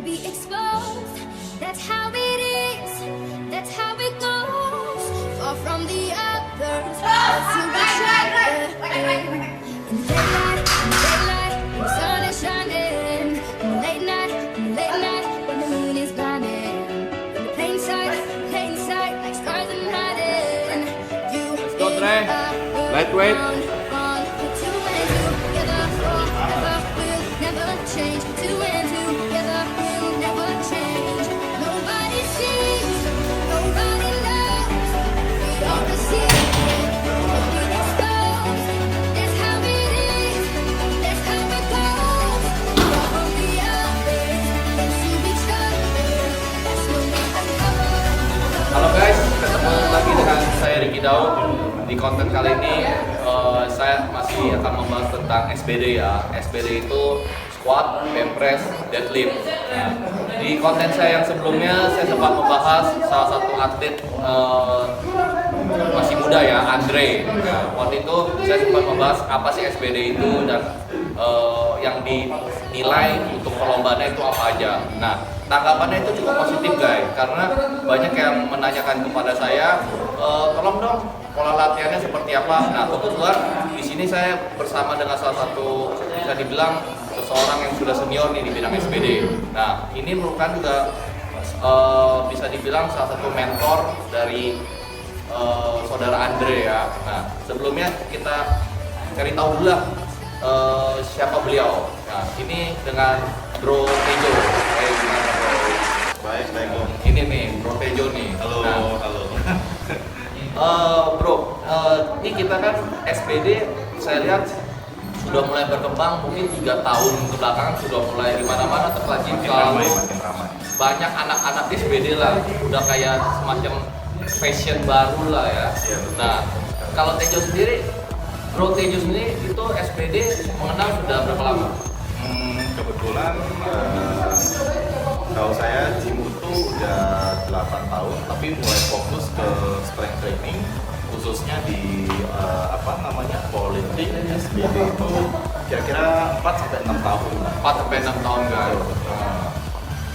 be exposed. That's how it is, that's how it goes. Far from the others, but to each other. In daylight, when the sun is shining. In late night, when the moon is blinding. In the plain sight, like stars in hiding. You Go, Dre. Lightweight. put two and two together forever. We'll never change. Put two and two together. We'll never change. Nobody sees, nobody knows. We all can see it. We'll be exposed. That's how it is. That's how it goes. Far from the others, into each other. That's what we know. Halo guys, ketemu lagi dengan saya Ricky Daud. Di konten kali ini saya masih akan membahas tentang SBD ya. SBD itu squat, bench press, deadlift. Nah, di konten saya yang sebelumnya saya sempat membahas salah satu atlet masih muda ya, Andre. Nah, waktu itu saya sempat membahas apa sih SBD itu dan yang dinilai untuk perlombaannya itu apa aja. Nah, tanggapannya itu cukup positif guys, karena banyak yang menanyakan kepada saya, tolong dong pola latihannya seperti apa. Nah, kebetulan di sini saya bersama dengan salah satu bisa dibilang seseorang yang sudah senior nih di bidang SBD. Nah, ini merupakan juga bisa dibilang salah satu mentor dari saudara Andre ya. Nah, sebelumnya kita cari tahu dulu lah siapa beliau. Nah, ini dengan Bro Tejo. Gimana bro? Baik Om. Ini nih Bro Tejo nih. Halo, Nah, halo. Bro, ini kita kan SBD saya lihat sudah mulai berkembang, mungkin 3 tahun kebelakangan sudah mulai di mana-mana tersaji Makin kalau ramai. banyak anak-anak SBD lah, udah kayak semacam fashion baru lah ya. Iya, betul. Nah, kalau Tejo sendiri, Bro Tejo sendiri itu SBD mengenal sudah berapa lama? Kebetulan kalau saya gym itu udah 8 tahun, tapi mulai fokus ke strength training, khususnya di powerlifting SBD itu kira-kira 4 sampai 6 tahun. 4 sampai 6 tahun guys. Nah,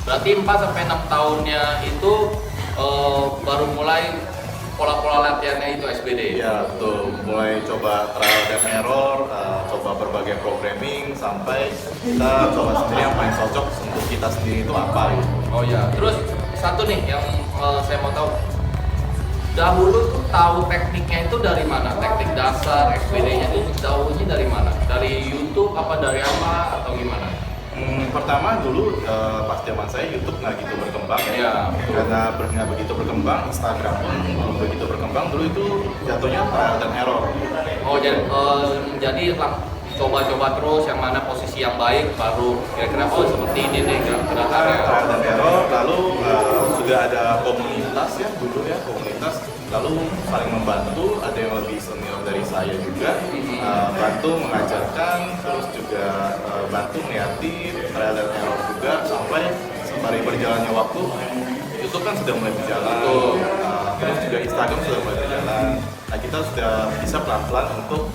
berarti 4 sampai 6 tahunnya itu baru mulai pola-pola latihannya itu SBD. Ya betul, mulai coba trial dan error, coba berbagai programming sampai kita coba sendiri yang paling cocok untuk kita sendiri itu apa gitu. Oh ya, terus satu nih yang saya mau tahu. Dahulu tuh tahu tekniknya itu dari mana? Teknik dasar SBD-nya itu dahulunya dari mana? Dari YouTube apa dari apa atau gimana? Pertama dulu pas zaman saya YouTube nggak gitu berkembang ya. Iya. Karena nggak begitu berkembang, Instagram pun belum begitu berkembang. Dulu itu jatuhnya trial dan error. Oh jadi coba-coba terus yang mana posisi yang baik baru kira-kira seperti ini nih gerakannya. Trial dan error, lalu sudah ada komunitas ya dulu ya, komunitas lalu saling membantu, ada yang lebih senior dari saya juga, bantu mengajarkan, terus juga bantu ngeliatin trial dan error juga sampai sembari berjalannya waktu YouTube kan sudah mulai berjalan, terus juga Instagram sudah mulai berjalan. Nah, kita sudah bisa pelan-pelan untuk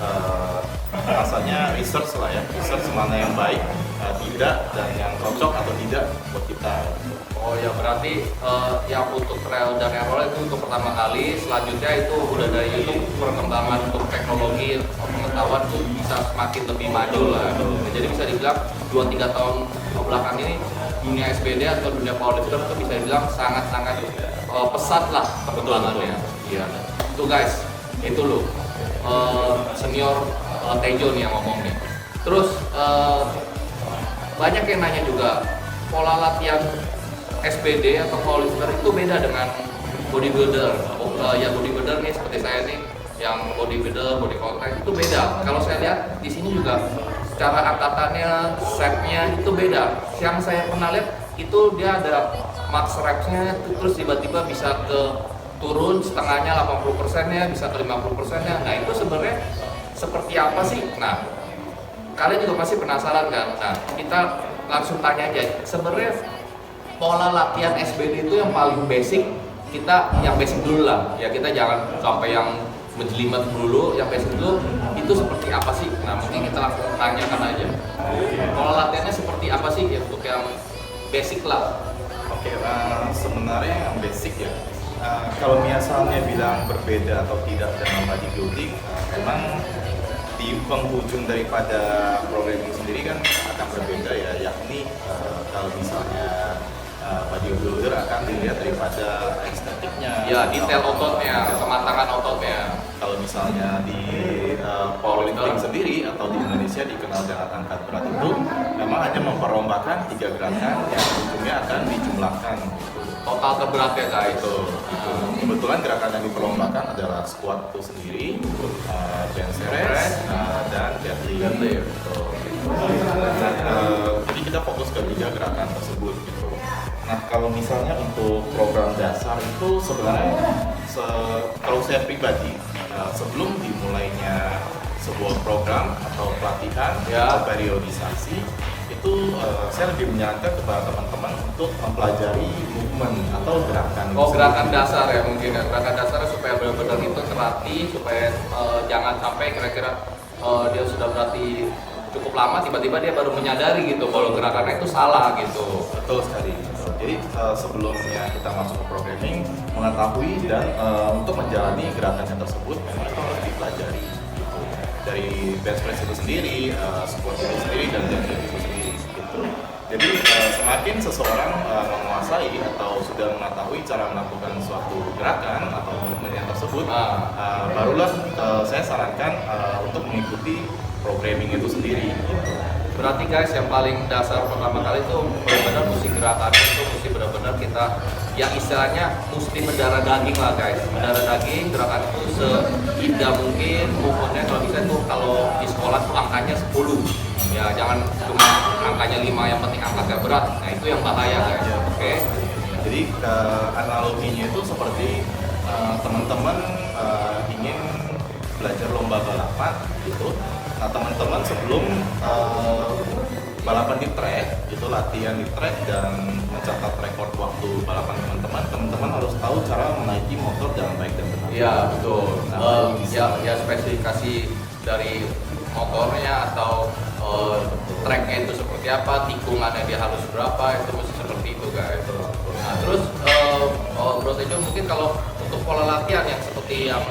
rasanya research lah ya, research mana yang baik, tidak, dan yang cocok atau tidak buat kita. Oh ya, berarti yang untuk trial dan error itu untuk pertama kali, selanjutnya itu udah dari YouTube perkembangan untuk teknologi pengetahuan tuh bisa semakin lebih maju lah. Jadi bisa dibilang 2-3 tahun belakang ini dunia SBD atau dunia powerlifter itu bisa dibilang sangat-sangat pesat lah perkembangannya. Iya. Tuh guys, itu loh senior Tejo nih yang ngomong nih. Terus banyak yang nanya juga pola latihan SBD atau powerlifter itu beda dengan bodybuilder. Ya bodybuilder nih seperti saya nih, yang bodybuilder, body contact itu beda. Kalau saya lihat di sini juga cara angkatannya, setnya itu beda. Yang saya pernah lihat itu dia ada max reps-nya, terus tiba-tiba bisa ke turun setengahnya 80%-nya, bisa ke 50%-nya. Nah itu sebenarnya seperti apa sih? Nah kalian juga pasti penasaran kan? Nah kita langsung tanya aja. Sebenarnya pola latihan SBD itu yang paling basic, kita yang basic dulu lah ya, kita jangan sampai yang menjelimet dulu, yang basic dulu itu seperti apa sih? Nah mungkin kita langsung tanyakan aja pola latihannya seperti apa sih ya, untuk yang basic lah. Oke, sebenarnya yang basic ya. Kalau misalnya bilang berbeda atau tidak dengan bodybuilding, memang di penghujung daripada programming sendiri kan akan berbeda ya, yakni kalau misalnya bodybuilder akan dilihat daripada estetiknya, Ya, detail ototnya, kematangan ototnya. Kalau misalnya di powerlifting sendiri atau di Indonesia dikenal dengan angkat berat itu memang hanya memperlombakan 3 gerakan yang ujungnya akan dijumlahkan. Total terberatnya guys. Itu kebetulan gerakan yang diperlombakan adalah squat itu sendiri, bench press, dan deadlift. Gitu. Jadi kita fokus ke 3 gerakan tersebut. Gitu. Nah kalau misalnya untuk program dasar itu sebenarnya kalau saya pribadi sebelum dimulainya sebuah program atau pelatihan atau periodisasi itu saya lebih menyarankan kepada teman-teman untuk mempelajari movement atau gerakan. Gerakan dasar ya mungkin ya, gerakan dasar supaya benar-benar itu terlatih, supaya jangan sampai kira-kira dia sudah berlatih cukup lama tiba-tiba dia baru menyadari gitu kalau gerakannya itu salah gitu. Betul sekali. Jadi sebelumnya kita masuk ke programming, mengetahui dan untuk menjalani gerakannya tersebut memang itu harus dipelajari gitu. Dari bench press itu sendiri, squat itu sendiri, dan deadlift itu sendiri gitu. Jadi semakin seseorang menguasai atau sudah mengetahui cara melakukan suatu gerakan atau movementnya tersebut, barulah saya sarankan untuk mengikuti programming itu sendiri gitu. Berarti guys yang paling dasar pertama kali itu benar-benar mesti gerakannya itu mesti benar-benar kita yang istilahnya mesti mendarah daging lah guys, mendarah daging, gerakan itu seindah mungkin, movementnya kalau bisa tuh kalau di sekolah tuh angkanya 10 ya, jangan cuma angkanya 5 yang penting angkatnya berat, nah itu yang bahaya guys. Oke. Jadi analoginya itu seperti teman-teman ingin belajar lomba balapan gitu. Nah teman-teman sebelum balapan di track, itu latihan di track dan mencatat rekor waktu balapan teman-teman harus tahu cara menaiki motor dengan baik dan benar. Iya betul. Nah, Ya spesifikasi dari motornya atau tracknya itu seperti apa, tikungannya dia harus berapa, itu mesti seperti itu guys. Nah terus Bro Tejo mungkin kalau untuk pola latihan yang seperti yang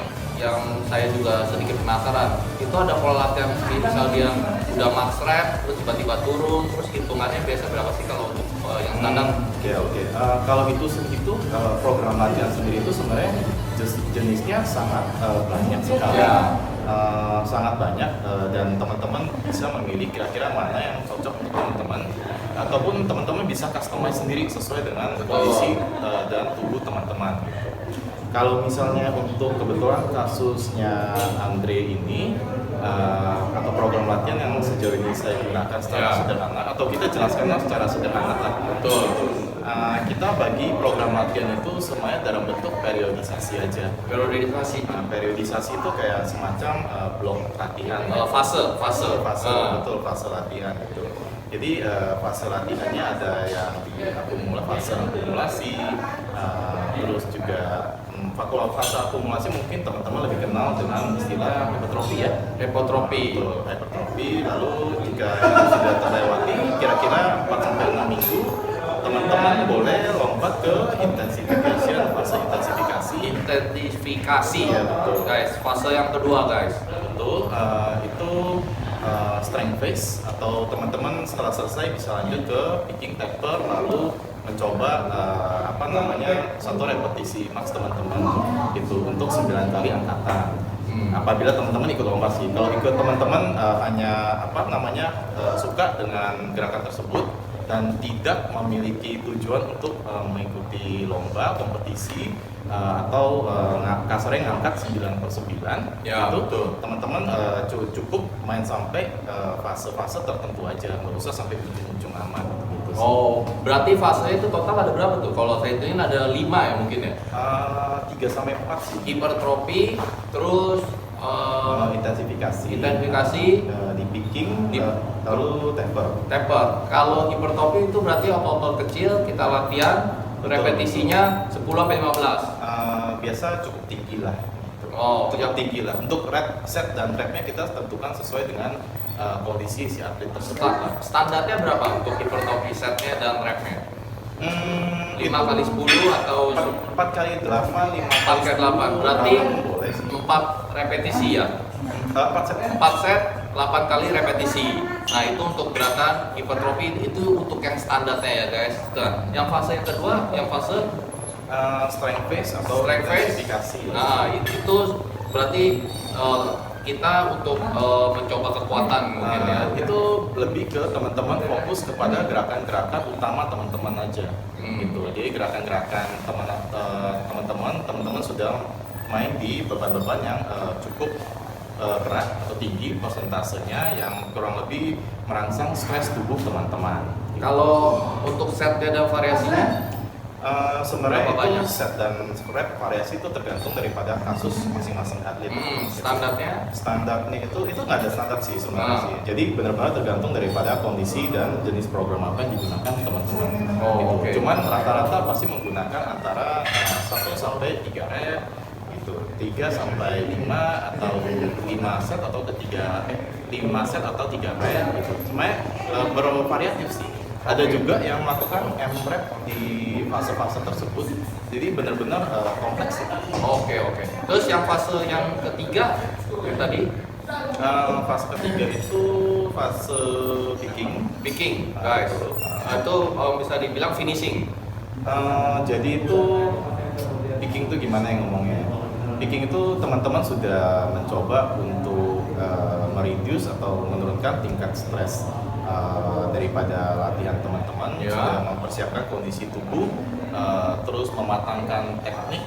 saya juga sedikit penasaran, itu ada pola latihan misal dia udah max rep terus tiba-tiba turun, terus hitungannya biasa berapa sih kalau untuk yang standar? Oke. Kalau itu program latihan sendiri itu sebenarnya jenisnya sangat banyak sekali. Ya. Sangat banyak dan teman-teman bisa memilih kira-kira mana yang cocok untuk teman-teman, ataupun teman-teman bisa customize sendiri sesuai dengan kondisi dan tubuh teman-teman. Kalau misalnya untuk kebetulan kasusnya Andre ini atau program latihan yang sejauh ini saya gunakan secara sederhana atau kita jelaskan secara sederhana lah. Betul. Kita bagi program latihan itu semuanya dalam bentuk periodisasi aja. Periodisasi. Periodisasi itu kayak semacam blok latihan. Fase. Betul, fase latihan itu. Jadi fase latihannya ada yang fase akumulasi, terus juga kalau fase akumulasi mungkin teman-teman lebih kenal dengan istilah hipertrofi ya. Hipertrofi. Hipertrofi. Lalu jika itu sudah terlewati kira-kira 4-6 minggu, teman-teman boleh lompat ke fase intensifikasi. Ya, betul. Guys, fase yang kedua guys. Betul, itu strength phase atau teman-teman setelah selesai bisa lanjut ke picking taper, lalu mencoba satu repetisi max teman-teman itu untuk 9 kali angkatan. Apabila teman-teman ikut lomba sih, kalau ikut teman-teman hanya suka dengan gerakan tersebut dan tidak memiliki tujuan untuk mengikuti lomba kompetisi atau kasarnya ngangkat 9/9 ya, itu teman-teman cukup main sampai fase-fase tertentu aja, nggak usah sampai ujung-ujung amat gitu sih. Oh, berarti fasenya itu total ada berapa tuh? Kalau saya hitungin ada 5 ya mungkin ya? 3-4 sih. Hipertrofi, terus intensifikasi, di picking, lalu taper. Kalau hipertrofi itu berarti otot-otot kecil kita latihan. Betul. Repetisinya 10-15. Biasa cukup tinggi lah. Cukup tinggi lah. Untuk set dan repnya kita tentukan sesuai dengan kondisi si atlet tersebut. Standarnya berapa untuk hipertrofi setnya dan repnya? 5 kali 10 atau 4 kali 8, 4 kali 8, berarti boleh sih. 4 repetisi ya? 4 set. 4 set, 8 kali repetisi. Nah itu untuk gerakan hipertrofi, itu untuk yang standarnya ya guys. Nah, yang fase yang kedua, yang fase Strength phase atau strength phase. intensifikasi. Nah itu berarti kita untuk mencoba kekuatan mungkin ya. Itu lebih ke teman-teman fokus kepada gerakan-gerakan utama teman-teman aja. Gitu. Jadi gerakan-gerakan teman-teman sudah main di beban-beban yang cukup berat atau tinggi persentasenya yang kurang lebih merangsang stres tubuh teman-teman. Kalau untuk setnya dan variasinya, Sebenarnya berapa itu banyak? set dan rep variasi itu tergantung daripada kasus masing-masing atlet. standarnya Standarnya itu nggak ada standar sih sebenarnya sih. Jadi benar-benar tergantung daripada kondisi dan jenis program apa yang digunakan teman-teman. Oh, Gitu. oke. Cuman rata-rata pasti menggunakan antara 1 sampai 3 rep gitu. 3 sampai 5 atau 5 set atau 5 set atau 3 rep gitu. Sebenarnya bervariatif sih. Ada juga yang melakukan M-rep di fase-fase tersebut. Jadi benar-benar kompleks sih. Oke. Terus yang fase yang ketiga yang tadi Fase ketiga itu fase picking guys. Nah, itu bisa dibilang finishing. Jadi itu picking itu gimana yang ngomongnya? Picking itu teman-teman sudah mencoba untuk mereduce atau menurunkan tingkat stres daripada latihan teman-teman, Ya. sudah mempersiapkan kondisi tubuh, terus mematangkan teknik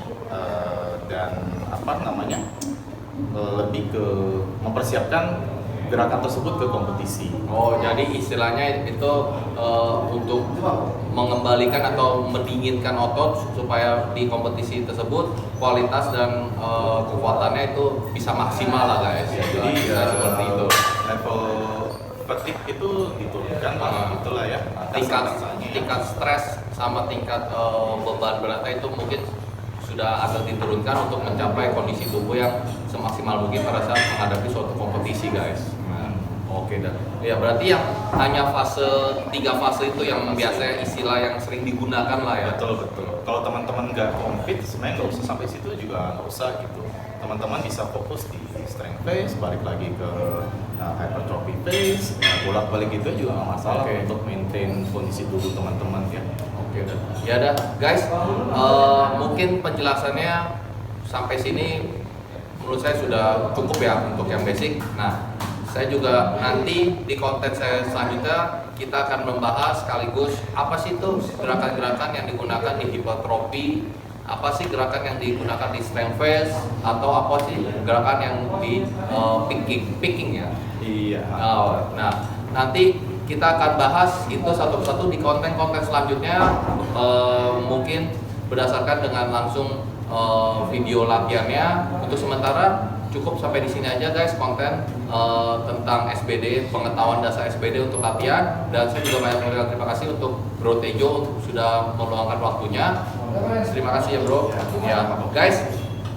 dan lebih ke mempersiapkan gerakan tersebut ke kompetisi. Oh, jadi istilahnya itu untuk mengembalikan atau mendinginkan otot supaya di kompetisi tersebut kualitas dan kekuatannya itu bisa maksimal lah guys. Jadi seperti itu. level fatigue itu diturunkan itulah ya. Tingkat stres sama tingkat beban beratnya itu mungkin sudah agak diturunkan untuk mencapai kondisi tubuh yang semaksimal mungkin pada saat menghadapi suatu kompetisi guys. Oke dah. Ya berarti yang hanya fase 3 fase itu yang biasanya istilah yang sering digunakan lah ya. Betul. Kalau teman-teman nggak compete, sebenarnya nggak usah sampai situ juga nggak usah gitu. Teman-teman bisa fokus di strength phase, balik lagi ke hypertrophy phase, bolak-balik gitu juga nggak masalah untuk maintain kondisi tubuh teman-teman ya. Oke dah. Ya dah guys, mungkin penjelasannya sampai sini menurut saya sudah cukup ya untuk yang basic. Nah, saya juga nanti di konten saya selanjutnya kita akan membahas sekaligus apa sih itu gerakan-gerakan yang digunakan di hipertrofi, apa sih gerakan yang digunakan di strength phase, atau apa sih gerakan yang di picking ya. Iya. Nah, nanti kita akan bahas itu satu-satu di konten-konten selanjutnya, mungkin berdasarkan dengan langsung video latihannya. Untuk sementara cukup sampai di sini aja guys konten tentang SBD, pengetahuan dasar SBD untuk latihan. Dan saya juga banyak mengucapkan terima kasih untuk Bro Tejo sudah meluangkan waktunya. Terima kasih ya bro. Ya guys,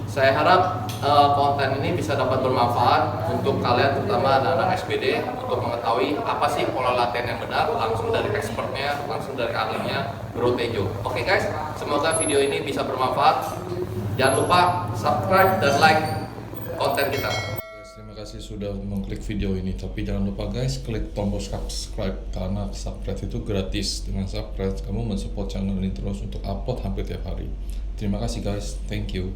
saya harap konten ini bisa dapat bermanfaat untuk kalian, terutama anak-anak SBD, untuk mengetahui apa sih pola latihan yang benar langsung dari expertnya, langsung dari ahlinya Bro Tejo. Oke guys, semoga video ini bisa bermanfaat. Jangan lupa subscribe dan like konten kita. Terima kasih sudah mengklik video ini, tapi jangan lupa guys, klik tombol subscribe karena subscribe itu gratis. Dengan subscribe kamu mensupport channel ini terus untuk upload hampir tiap hari. Terima kasih guys, thank you.